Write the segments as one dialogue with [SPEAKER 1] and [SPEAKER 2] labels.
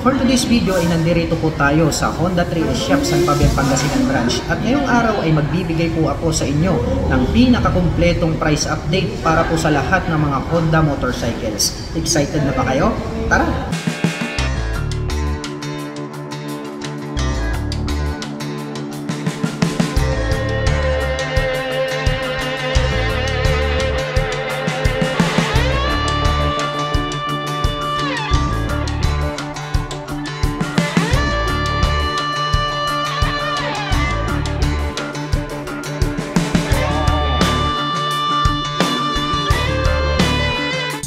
[SPEAKER 1] For today's video ay nandirito po tayo sa Honda 3S Shop San Fabian, Pangasinan branch at ngayong araw ay magbibigay po ako sa inyo ng pinakakumpletong price update para po sa lahat ng mga Honda motorcycles. Excited na ba kayo? Tara!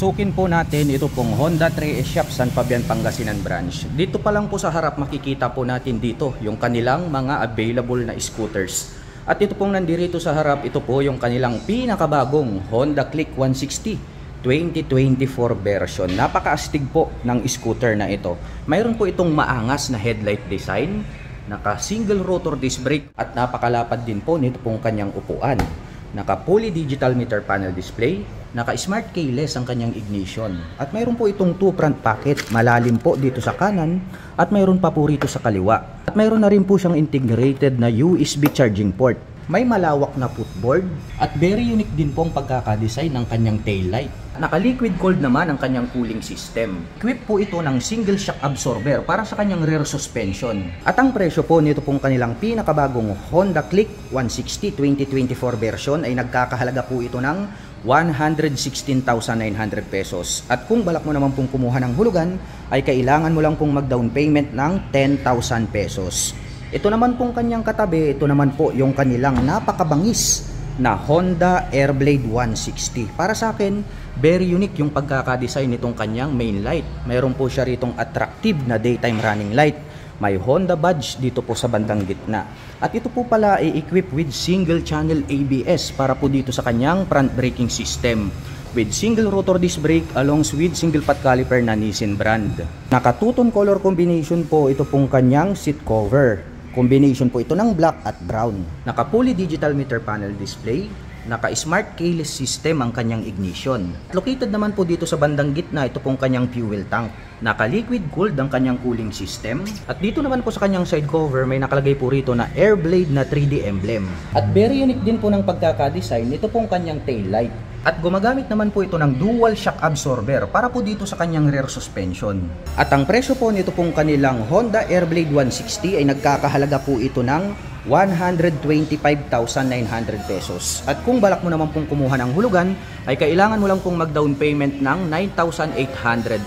[SPEAKER 1] Sukin po natin ito pong Honda 3S Shop San Fabian, Pangasinan branch. Dito pa lang po sa harap makikita po natin dito yung kanilang mga available na scooters. At ito pong nandirito sa harap, ito po yung kanilang pinakabagong Honda Click 160 2024 version. Napakaastig po ng scooter na ito. Mayroon po itong maangas na headlight design, naka single rotor disc brake at napakalapad din po nito pong kanyang upuan. Naka fully digital meter panel display, naka smart keyless ang kanyang ignition. At mayroon po itong 2 front pocket, malalim po dito sa kanan at mayroon pa po rito sa kaliwa. At mayroon na rin po siyang integrated na USB charging port. May malawak na footboard at very unique din po ang pagkakadesign ng kanyang taillight. Naka-liquid cooled naman ang kanyang cooling system. Equipped po ito ng single shock absorber para sa kanyang rear suspension. At ang presyo po nito pong kanilang pinakabagong Honda Click 160 2024 version ay nagkakahalaga po ito ng 116,900 pesos. At kung balak mo naman pong kumuha ng hulugan, ay kailangan mo lang pong mag-down payment ng 10,000 pesos. Ito naman pong kanyang katabi, ito naman po yung kanilang napakabangis na Honda Airblade 160. Para sa akin, very unique yung pagkakadesign nitong kanyang main light. Mayroon po siya ritong attractive na daytime running light. May Honda badge dito po sa bandang gitna. At ito po pala ay equipped with single channel ABS para po dito sa kanyang front braking system. With single rotor disc brake along with single pot caliper na Nissin brand. Naka two-tone color combination po ito pong kanyang seat cover. Combination po ito ng black at brown. Naka fully digital meter panel display. Naka smart keyless system ang kanyang ignition. Located naman po dito sa bandang gitna ito pong kanyang fuel tank. Naka liquid cooled ang kanyang cooling system. At dito naman po sa kanyang side cover may nakalagay po rito na Airblade na 3D emblem. At very unique din po ng pagkakadesign nito pong kanyang tail light. At gumagamit naman po ito ng dual shock absorber para po dito sa kanyang rear suspension. At ang presyo po nito pong kanilang Honda Airblade 160 ay nagkakahalaga po ito ng 125,900 pesos. At kung balak mo naman pong kumuha ng hulugan, ay kailangan mo lang pong mag-down payment ng 9,800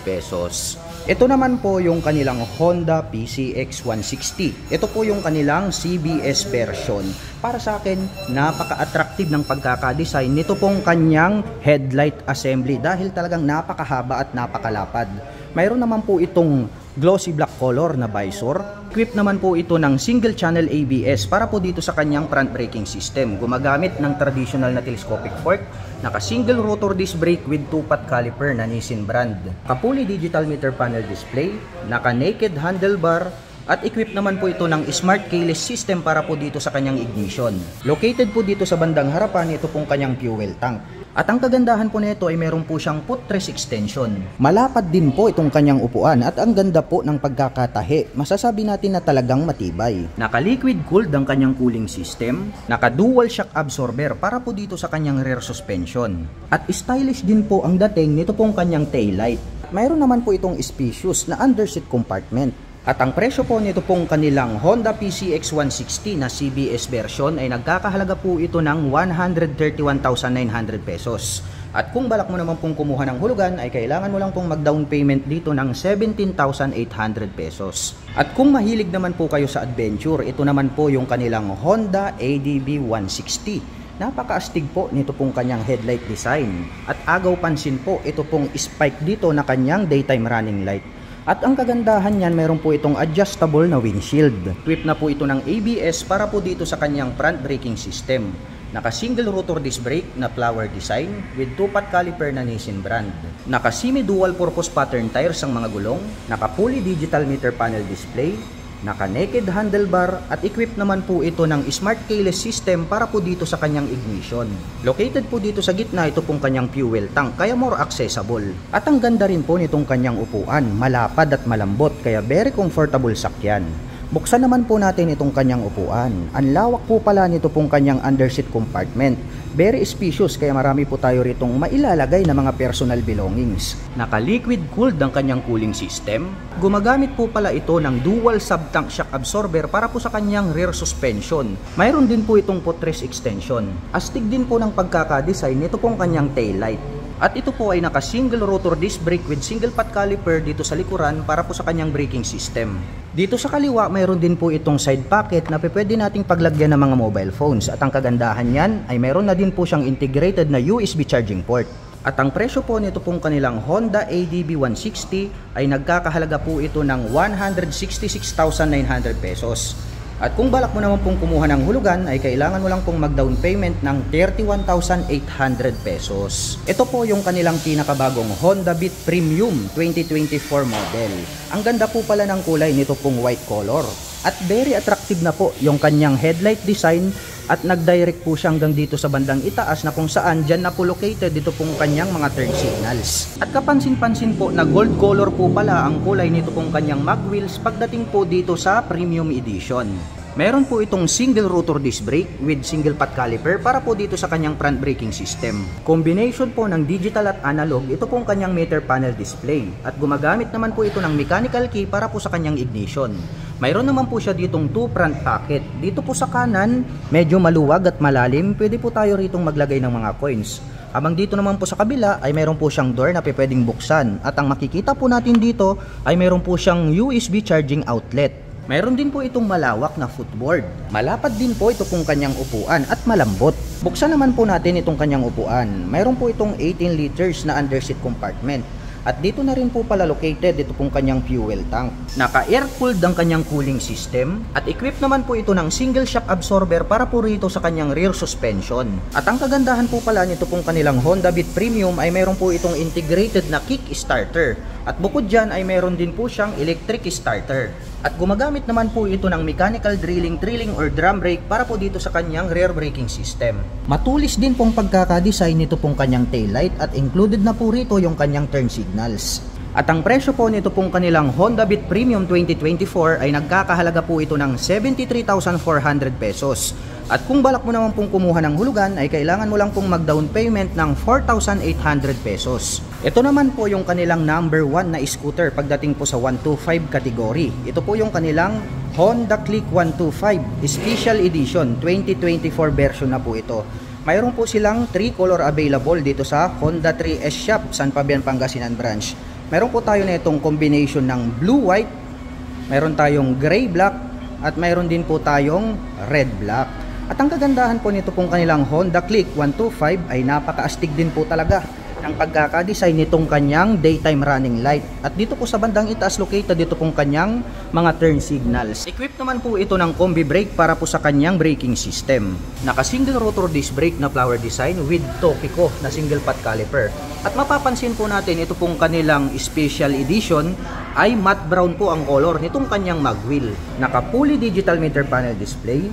[SPEAKER 1] pesos. Ito naman po yung kanilang Honda PCX 160. Ito po yung kanilang CBS version. Para sa akin, napaka-attractive ng pagkakadesign nito pong kanyang headlight assembly dahil talagang napakahaba at napakalapad. Mayroon naman po itong glossy black color na visor. Equipped naman po ito ng single channel ABS para po dito sa kanyang front braking system. Gumagamit ng traditional na telescopic fork, naka single rotor disc brake with 2-pot caliper na Nissin brand. Naka fully digital meter panel display, naka naked handlebar, at equipped naman po ito ng smart keyless system para po dito sa kanyang ignition. Located po dito sa bandang harapan ito pong kanyang fuel tank. At ang kagandahan po nito ay meron po siyang footrest extension. Malapad din po itong kanyang upuan at ang ganda po ng pagkakatahi. Masasabi natin na talagang matibay. Naka-liquid cooled ang kanyang cooling system. Naka-dual shock absorber para po dito sa kanyang rear suspension. At stylish din po ang dating nito pong kanyang taillight. Mayroon naman po itong spacious na underseat compartment. At ang presyo po nito pong kanilang Honda PCX 160 na CBS version ay nagkakahalaga po ito ng 131,900 pesos. At kung balak mo naman pong kumuha ng hulugan ay kailangan mo lang pong mag-down payment dito ng 17,800 pesos. At kung mahilig naman po kayo sa adventure, ito naman po yung kanilang Honda ADB 160. Napakaastig po nito pong kanyang headlight design. At agaw pansin po ito pong spike dito na kanyang daytime running light. At ang kagandahan niyan, meron po itong adjustable na windshield. Equipped na po ito ng ABS para po dito sa kanyang front braking system. Naka single rotor disc brake na flower design with 2-pot caliper na Nissin brand. Naka semi dual purpose pattern tires ang mga gulong. Naka fully digital meter panel display. naka-naked handlebar at equipped naman po ito ng smart keyless system para po dito sa kanyang ignition. Located po dito sa gitna ito pong kanyang fuel tank kaya more accessible. At ang ganda rin po nitong kanyang upuan, malapad at malambot kaya very comfortable sakyan. Buksan naman po natin itong kanyang upuan. Ang lawak po pala nito pong kanyang underseat compartment. Very spacious kaya marami po tayo ritong mailalagay na mga personal belongings. Naka-liquid cooled ang kanyang cooling system. Gumagamit po pala ito ng dual sub-tank shock absorber para po sa kanyang rear suspension. Mayroon din po itong footrest extension. Astig din po ng pagkakadesign nito pong kanyang taillight. At ito po ay naka-single rotor disc brake with single pot caliper dito sa likuran para po sa kanyang braking system. Dito sa kaliwa, mayroon din po itong side pocket na pwede nating paglagyan ng mga mobile phones. At ang kagandahan niyan ay mayroon na din po siyang integrated na USB charging port. At ang presyo po nito pong kanilang Honda ADB 160 ay nagkakahalaga po ito ng 166,900 pesos. At kung balak mo naman pong kumuha ng hulugan ay kailangan mo lang pong mag-down payment ng 31,800 pesos. Ito po yung kanilang pinakabagong Honda Beat Premium 2024 model. Ang ganda po pala ng kulay nito pong white color. At very attractive na po yung kanyang headlight design at nag-direct po siya hanggang dito sa bandang itaas na kung saan dyan na po located dito pong kanyang mga turn signals. At kapansin-pansin po na gold color po pala ang kulay nito pong kanyang mag wheels pagdating po dito sa premium edition. Meron po itong single rotor disc brake with single pot caliper para po dito sa kanyang front braking system. Combination po ng digital at analog, ito pong kanyang meter panel display. At gumagamit naman po ito ng mechanical key para po sa kanyang ignition. Mayroon naman po siya ditong 2 front pocket. Dito po sa kanan, medyo maluwag at malalim, pwede po tayo ritong maglagay ng mga coins. Habang dito naman po sa kabila ay mayroon po siyang door na pwedeng buksan. At ang makikita po natin dito ay mayroon po siyang USB charging outlet. Mayroon din po itong malawak na footboard. Malapad din po ito pong kanyang upuan at malambot. Buksan naman po natin itong kanyang upuan. Mayroon po itong 18 liters na underseat compartment. At dito na rin po pala located ito pong kanyang fuel tank. Naka-air-cooled ang kanyang cooling system at equipped naman po ito ng single shock absorber para po rito sa kanyang rear suspension. At ang kagandahan po pala nito pong kanilang Honda Beat Premium ay mayroon po itong integrated na kick starter. At bukod dyan ay mayroon din po siyang electric starter. At gumagamit naman po ito ng mechanical drilling or drum brake para po dito sa kanyang rear braking system. Matulis din pong pagkakadesign nito pong kanyang taillight at included na po rito yung kanyang turn signals. At ang presyo po nito pong kanilang Honda Beat Premium 2024 ay nagkakahalaga po ito ng 73,400 pesos. At kung balak mo naman pong kumuha ng hulugan ay kailangan mo lang pong mag-down payment ng 4,800 pesos. Ito naman po yung kanilang number 1 na scooter pagdating po sa 125 category. Ito po yung kanilang Honda Click 125 Special Edition 2024 version na po ito. Mayroon po silang 3 color available dito sa Honda 3S Shop, San Fabian, Pangasinan branch. Meron po tayo na itong combination ng blue-white, meron tayong gray-black, at mayroon din po tayong red-black. At ang kagandahan po nito pong kanilang Honda Click 125 ay napakaastig din po talaga ng pagkakadesign nitong kanyang daytime running light. At dito po sa bandang itaas located dito pong kanyang mga turn signals. Equipped naman po ito ng combi brake para po sa kanyang braking system. Naka-single rotor disc brake na flower design with Topico na single pot caliper. At mapapansin po natin ito pong kanilang special edition ay matte brown po ang color nitong kanyang mag wheel. Naka-fully digital meter panel display,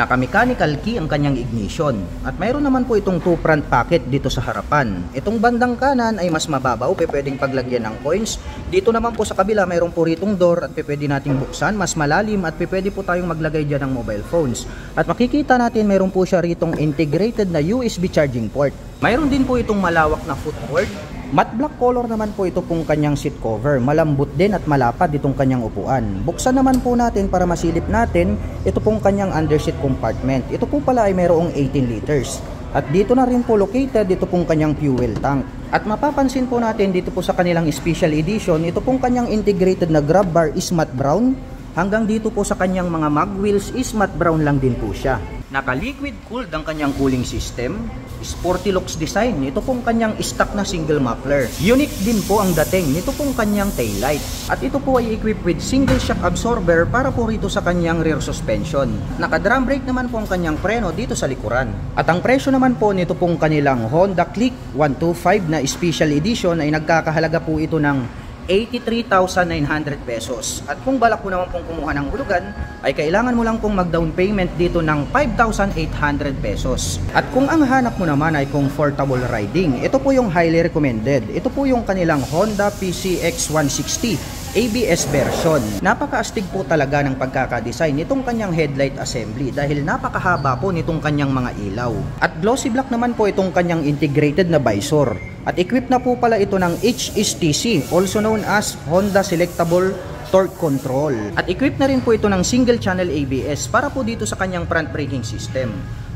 [SPEAKER 1] naka-mechanical key ang kanyang ignition. At mayroon naman po itong 2 front pocket dito sa harapan. Itong bandang kanan ay mas mababaw, pwedeng paglagyan ng coins. Dito naman po sa kabila mayroon po ritong door at pwede nating buksan, mas malalim at pwede po tayong maglagay dyan ng mobile phones. At makikita natin mayroon po siya ritong integrated na USB charging port. Mayroon din po itong malawak na footboard. Matte black color naman po ito pong kanyang seat cover. Malambot din at malapad itong kanyang upuan. Buksan naman po natin para masilip natin ito pong kanyang underseat compartment. Ito po pala ay mayroong 18 liters. At dito na rin po located ito pong kanyang fuel tank. At mapapansin po natin dito po sa kanilang special edition, ito pong kanyang integrated na grab bar is matte brown. Hanggang dito po sa kanyang mga mag wheels is matte brown lang din po siya. Naka-liquid cooled ang kanyang cooling system. Sporty looks design. Ito pong kanyang stock na single muffler. Unique din po ang dating nito pong kanyang taillight. At ito po ay equipped with single shock absorber para po rito sa kanyang rear suspension. Naka-drum brake naman po ang kanyang preno dito sa likuran. At ang presyo naman po nito pong kanilang Honda Click 125 na special edition ay nagkakahalaga po ito ng 83,900 pesos. At kung balak mo naman pong kumuha ng hulugan, ay kailangan mo lang pong mag-down payment dito ng 5,800 pesos. At kung ang hanap mo naman ay comfortable riding, ito po yung highly recommended. Ito po yung kanilang Honda PCX 160 ABS version. Napakaastig po talaga ng pagkakadesign nitong kanyang headlight assembly dahil napakahaba po nitong kanyang mga ilaw. At glossy black naman po itong kanyang integrated na visor. At equipped na po pala ito ng HSTC, also known as Honda Selectable Torque Control. At equipped na rin po ito ng single channel ABS para po dito sa kanyang front braking system.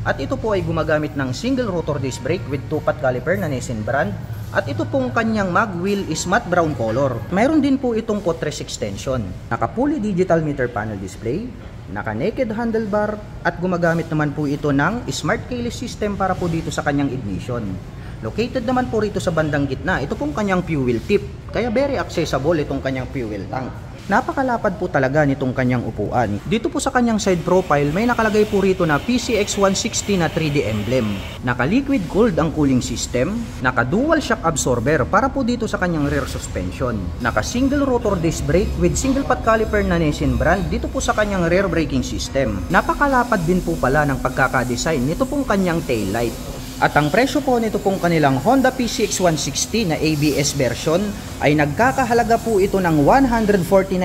[SPEAKER 1] At ito po ay gumagamit ng single rotor disc brake with 2-pot caliper na Nissin brand. At ito pong kanyang mag wheel is matte brown color. Mayroon din po itong footrest extension. Naka fully digital meter panel display, naka naked handlebar, at gumagamit naman po ito ng smart keyless system para po dito sa kanyang ignition. Located naman po rito sa bandang gitna, ito pong kanyang fuel tip. Kaya very accessible itong kanyang fuel tank. Napakalapad po talaga nitong kanyang upuan. Dito po sa kanyang side profile, may nakalagay po rito na PCX 160 na 3D emblem. Naka-liquid cooled ang cooling system. Naka-dual shock absorber para po dito sa kanyang rear suspension. Naka-single rotor disc brake with single pot caliper na Nissin brand dito po sa kanyang rear braking system. Napakalapad din po pala ng pagkakadesign nito pong kanyang taillight. At ang presyo po nito pong kanilang Honda PCX 160 na ABS version ay nagkakahalaga po ito ng 149,900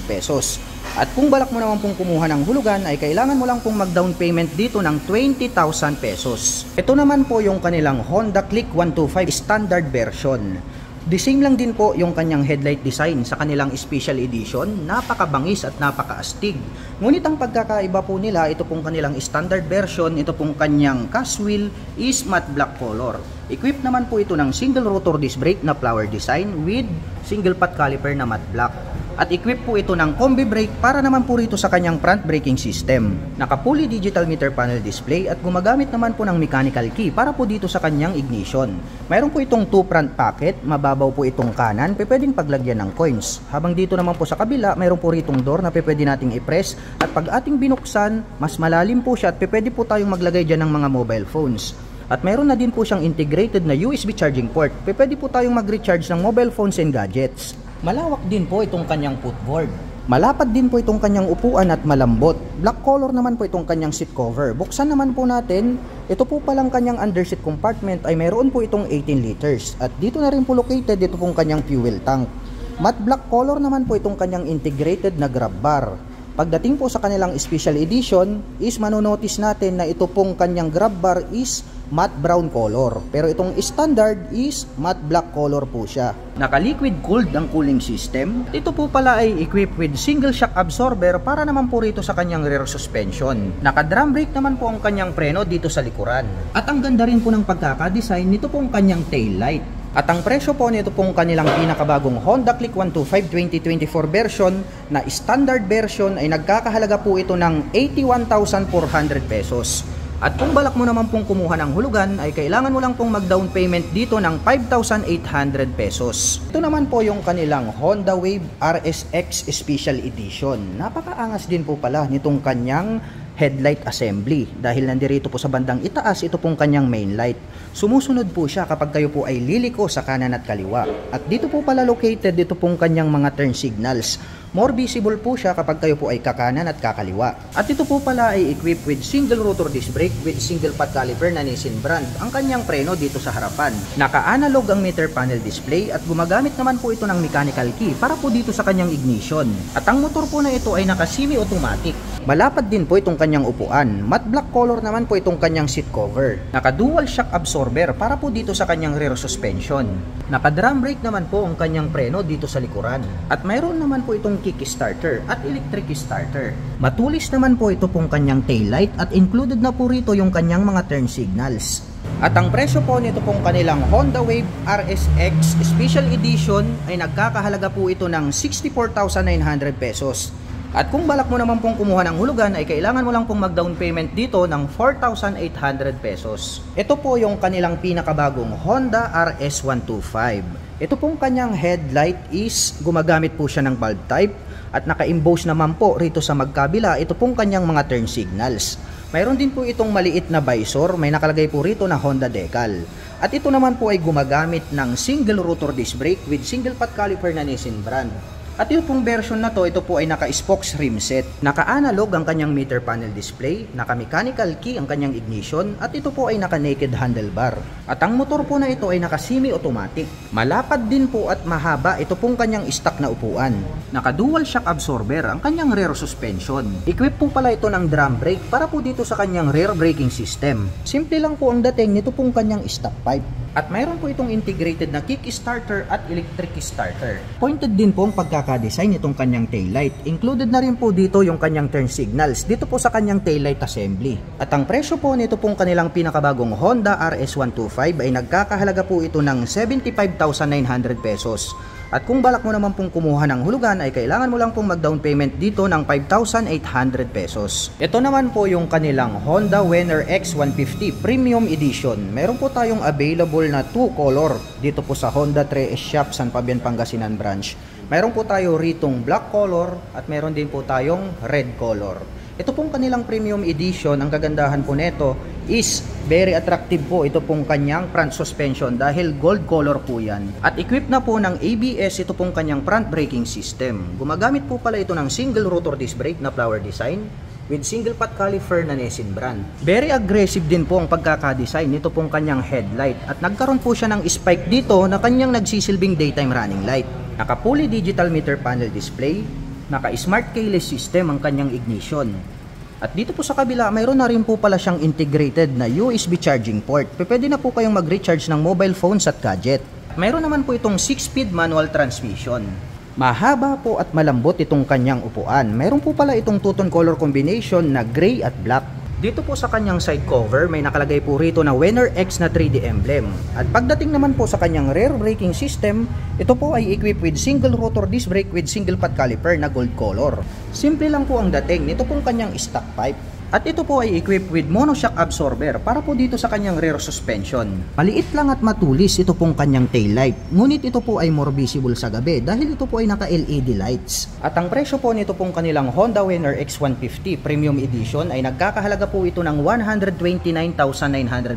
[SPEAKER 1] pesos. At kung balak mo naman pong kumuha ng hulugan ay kailangan mo lang pong mag-down payment dito ng 20,000 pesos. Ito naman po yung kanilang Honda Click 125 standard version. The same lang din po yung kanyang headlight design sa kanilang special edition, napakabangis at napakaastig. Ngunit ang pagkakaiba po nila, ito pong kanilang standard version, ito pong kanyang cast wheel is matte black color. Equipped naman po ito ng single rotor disc brake na flower design with single pot caliper na matte black. At equipped po ito ng combi brake para naman po rito sa kanyang front braking system. Naka fully digital meter panel display at gumagamit naman po ng mechanical key para po dito sa kanyang ignition. Mayroon po itong 2 front pocket, mababaw po itong kanan, pwedeng paglagyan ng coins. Habang dito naman po sa kabila, mayroon po ritong door na pwede nating i-press at pag ating binuksan, mas malalim po siya at pwede po tayong maglagay dyan ng mga mobile phones. At mayroon na din po siyang integrated na USB charging port, pwede po tayong mag-recharge ng mobile phones and gadgets. Malawak din po itong kanyang footboard. Malapad din po itong kanyang upuan at malambot. Black color naman po itong kanyang seat cover. Buksan naman po natin, ito po palang kanyang underseat compartment ay mayroon po itong 18 liters. At dito na rin po located ito pong kanyang fuel tank. Matte black color naman po itong kanyang integrated na grab bar. Pagdating po sa kanilang special edition is manonotice natin na ito pong kanyang grab bar is matte brown color. Pero itong standard is matte black color po siya. Naka-liquid cooled ang cooling system. Ito po pala ay equipped with single shock absorber para naman po rito sa kanyang rear suspension. Naka-drum brake naman po ang kanyang preno dito sa likuran. At ang ganda rin po ng pagkakadesign nito pong kanyang tail light. At ang presyo po nito pong kanilang pinakabagong Honda Click 125 2024 version na standard version ay nagkakahalaga po ito ng 81,400 pesos. At kung balak mo naman pong kumuha ng hulugan ay kailangan mo lang pong mag-down payment dito ng 5,800 pesos. Ito naman po yung kanilang Honda Wave RSX Special Edition. Napakaangas din po pala nitong kanyang headlight assembly dahil nandirito po sa bandang itaas ito pong kanyang main light. Sumusunod po siya kapag kayo po ay liliko sa kanan at kaliwa. At dito po pala located dito pong kanyang mga turn signals. More visible po siya kapag kayo po ay kakanan at kakaliwa. At ito po pala ay equipped with single rotor disc brake with single pot caliper na Nissin brand. Ang kanyang preno dito sa harapan. Naka-analog ang meter panel display at gumagamit naman po ito ng mechanical key para po dito sa kanyang ignition. At ang motor po na ito ay naka-semi-automatic. Malapad din po itong kanyang upuan. Matte black color naman po itong kanyang seat cover. Naka-dual shock absorber para po dito sa kanyang rear suspension. Naka-drum brake naman po ang kanyang preno dito sa likuran. At mayroon naman po itong kickstarter at electric starter. Matulis naman po ito pong kanyang taillight at included na po rito yung kanyang mga turn signals. At ang presyo po nito pong kanilang Honda Wave RSX Special Edition ay nagkakahalaga po ito ng 64,900 pesos. At kung balak mo naman pong kumuha ng hulugan ay kailangan mo lang pong mag-down payment dito ng 4,800 pesos. Ito po yung kanilang pinakabagong Honda RS125. Ito pong kanyang headlight is gumagamit po siya ng bulb type at naka-emboss naman po rito sa magkabila ito pong kanyang mga turn signals. Mayroon din po itong maliit na visor, may nakalagay po rito na Honda decal. At ito naman po ay gumagamit ng single rotor disc brake with single pot caliper na Nissin brand. At yung pong version na to, ito po ay naka-spokes rim set. Naka-analog ang kanyang meter panel display, naka-mechanical key ang kanyang ignition, at ito po ay naka-naked handlebar. At ang motor po na ito ay naka-semi-automatic. Malapad din po at mahaba ito pong kanyang stock na upuan. Naka-dual shock absorber ang kanyang rear suspension. Equip po pala ito ng drum brake para po dito sa kanyang rear braking system. Simple lang po ang dating nito pong kanyang stock pipe. At mayroon po itong integrated na kickstarter at electric starter. Pointed din po ang pagkakadesign nitong kanyang taillight. Included na rin po dito yung kanyang turn signals dito po sa kanyang taillight assembly. At ang presyo po nito pong kanilang pinakabagong Honda RS125 ay nagkakahalaga po ito ng 75,900 pesos. At kung balak mo naman pong kumuha ng hulugan ay kailangan mo lang pong mag-down payment dito ng 5,800 pesos. Ito naman po yung kanilang Honda Venner X150 Premium Edition. Meron po tayong available na 2 color dito po sa Honda 3S Shop San Fabian Pangasinan branch. Meron po tayo ritong black color at meron din po tayong red color. Ito pong kanilang Premium Edition, ang kagandahan po nito is very attractive po ito pong kanyang front suspension dahil gold color po yan. At equipped na po ng ABS ito pong kanyang front braking system. Gumagamit po pala ito ng single rotor disc brake na flower design with single pot caliper na Nissin brand. Very aggressive din po ang pagkakadesign nito pong kanyang headlight at nagkaroon po siya ng spike dito na kanyang nagsisilbing daytime running light. Naka fully digital meter panel display, naka-smart keyless system ang kanyang ignition. At dito po sa kabila, mayroon na rin po pala siyang integrated na USB charging port. Pwede na po kayong mag-recharge ng mobile phones at gadget. Mayroon naman po itong 6-speed manual transmission. Mahaba po at malambot itong kanyang upuan. Mayroon po pala itong two-tone color combination na gray at black. Dito po sa kanyang side cover, may nakalagay po rito na Venner X na 3D emblem. At pagdating naman po sa kanyang rear braking system, ito po ay equipped with single rotor disc brake with single pot caliper na gold color. Simple lang po ang dating nito pong kanyang stock pipe. At ito po ay equipped with monoshock absorber para po dito sa kanyang rear suspension. Maliit lang at matulis ito pong kanyang taillight. Ngunit ito po ay more visible sa gabi dahil ito po ay naka-LED lights. At ang presyo po nito pong kanilang Honda Venner X150 Premium Edition ay nagkakahalaga po ito ng 129,900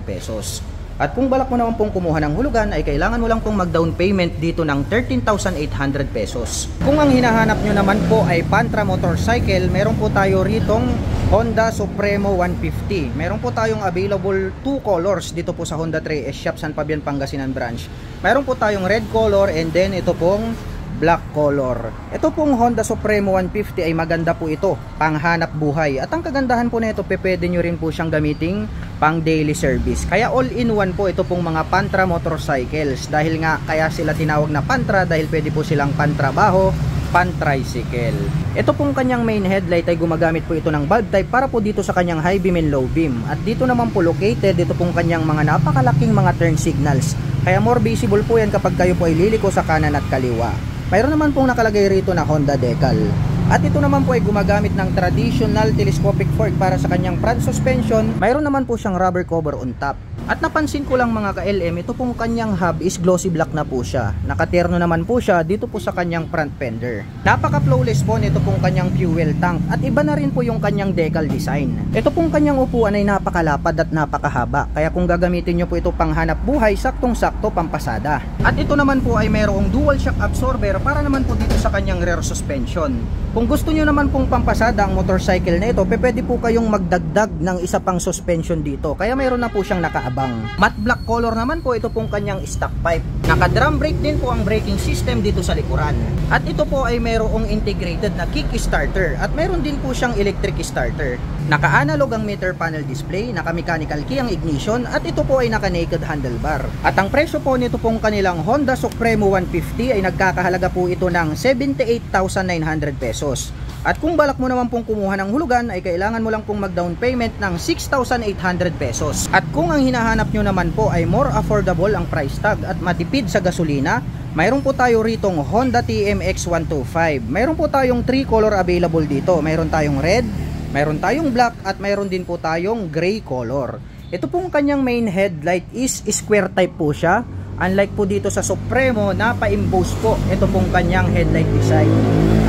[SPEAKER 1] pesos. At kung balak mo naman pong kumuha ng hulugan ay kailangan mo lang pong mag-down payment dito ng 13,800 pesos. Kung ang hinahanap nyo naman po ay Pantra motorcycle, meron po tayo ritong Honda Supremo 150. Meron po tayong available 2 colors dito po sa Honda 3S Shop San Fabian Pangasinan branch. Meron po tayong red color and then ito pong black color. Ito pong Honda Supremo 150 ay maganda po ito, panghanap buhay. At ang kagandahan po nito, pwede nyo rin po siyang gamiting pang daily service. Kaya all-in-one po ito pong mga Pantra motorcycles. Dahil nga kaya sila tinawag na Pantra dahil pwede po silang pantrabaho, pan-tricycle. Ito pong kanyang main headlight ay gumagamit po ito ng bulb type para po dito sa kanyang high beam and low beam. At dito naman po located ito pong kanyang mga napakalaking mga turn signals. Kaya more visible po yan kapag kayo po ay liliko sa kanan at kaliwa. Mayroon naman pong nakalagay rito na Honda decal. At ito naman po ay gumagamit ng traditional telescopic fork para sa kanyang front suspension. Mayroon naman po siyang rubber cover on top. At napansin ko lang mga ka-LM, ito pong kanyang hub is glossy black na po siya. Nakaterno naman po siya dito po sa kanyang front fender. Napaka-flawless po nito pong kanyang fuel tank. At iba na rin po yung kanyang decal design. Ito pong kanyang upuan ay napakalapad at napakahaba. Kaya kung gagamitin nyo po ito pang hanap buhay, saktong-sakto pampasada. At ito naman po ay mayroong dual shock absorber para naman po dito sa kanyang rear suspension. Kung gusto nyo naman pong pampasada ang motorcycle na ito, pwede po kayong magdagdag ng isa pang suspension dito. Kaya mayroon na po siyang nakaabang. Matte black color naman po ito pong kanyang stock pipe. Naka-drum brake din po ang braking system dito sa likuran. At ito po ay mayroong integrated na kickstarter at mayroon din po siyang electric starter. Naka-analog ang meter panel display, naka-mechanical key ang ignition at ito po ay naka-naked handlebar. At ang presyo po nito pong kanilang Honda Supremo 150 ay nagkakahalaga po ito ng 78,900 pesos. At kung balak mo naman pong kumuha ng hulugan ay kailangan mo lang pong mag-down payment ng 6,800 pesos. At kung ang hinahanap nyo naman po ay more affordable ang price tag at matipid sa gasolina, Mayroon po tayo ritong Honda TMX 125. Mayroon po tayong 3 color available dito. Mayroon tayong red, mayroon tayong black, at mayroon din po tayong gray color. Ito pong kanyang main headlight is square type po siya. Unlike po dito sa Supremo, napa-emboss po ito pong kanyang headlight design.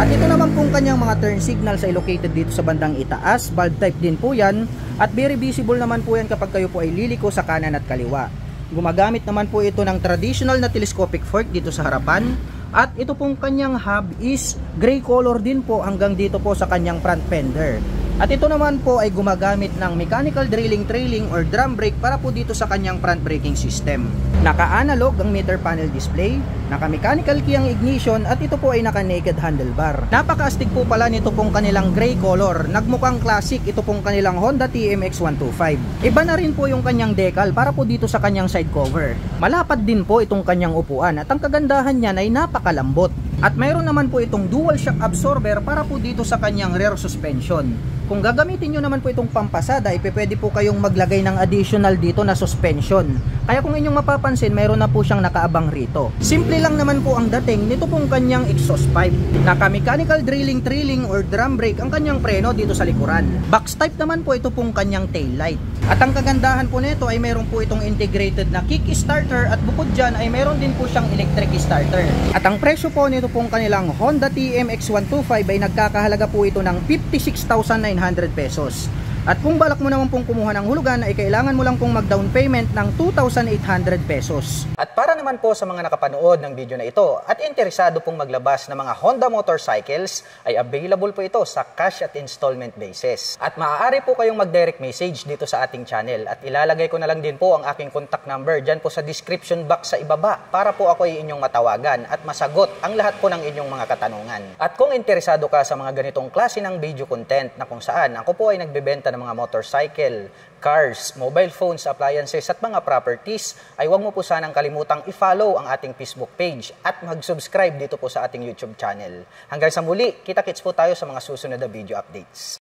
[SPEAKER 1] At ito naman pong kanyang mga turn signals ay located dito sa bandang itaas. Bulb type din po yan. At very visible naman po yan kapag kayo po ay liliko sa kanan at kaliwa. Gumagamit naman po ito ng traditional na telescopic fork dito sa harapan. At ito pong kanyang hub is gray color din po hanggang dito po sa kanyang front fender. At ito naman po ay gumagamit ng mechanical drilling trailing or drum brake para po dito sa kanyang front braking system. Naka-analog ang meter panel display, naka-mechanical key ang ignition, at ito po ay naka-naked handlebar. Napaka-astig po pala nito pong kanilang gray color. Nagmukhang classic ito pong kanilang Honda TMX 125. Iba na rin po yung kanyang decal para po dito sa kanyang side cover. Malapad din po itong kanyang upuan at ang kagandahan niya ay napakalambot. At mayroon naman po itong dual shock absorber para po dito sa kanyang rear suspension. Kung gagamitin nyo naman po itong pampasada, pwede po kayong maglagay ng additional dito na suspension. Kaya kung inyong mapapansin, mayroon na po siyang nakaabang rito. Simple lang naman po ang dating nito pong kanyang exhaust pipe. Naka-mechanical drilling trailing or drum brake ang kanyang preno dito sa likuran. Box type naman po ito pong kanyang tail light. At ang kagandahan po nito ay mayroon po itong integrated na kick starter, at bukod dyan ay mayroon din po siyang electric starter. At ang presyo po nito pong kanilang Honda TMX 125 ay nagkakahalaga po ito ng 56,900 pesos. At kung balak mo naman pong kumuha ng hulugan ay kailangan mo lang pong mag-down payment ng 2,800 pesos. At para naman po sa mga nakapanood ng video na ito at interesado pong maglabas ng mga Honda motorcycles, ay available po ito sa cash at installment basis. At maaari po kayong mag-direct message dito sa ating channel, at ilalagay ko na lang din po ang aking contact number dyan po sa description box sa ibaba para po ako ay inyong matawagan at masagot ang lahat po ng inyong mga katanungan. At kung interesado ka sa mga ganitong klase ng video content na kung saan ako po ay nagbebenta ng mga motorcycle, cars, mobile phones, appliances at mga properties, ay huwag mo po sanang kalimutang i-follow ang ating Facebook page at mag-subscribe dito po sa ating YouTube channel. Hanggang sa muli, kita-kits po tayo sa mga susunod na video updates.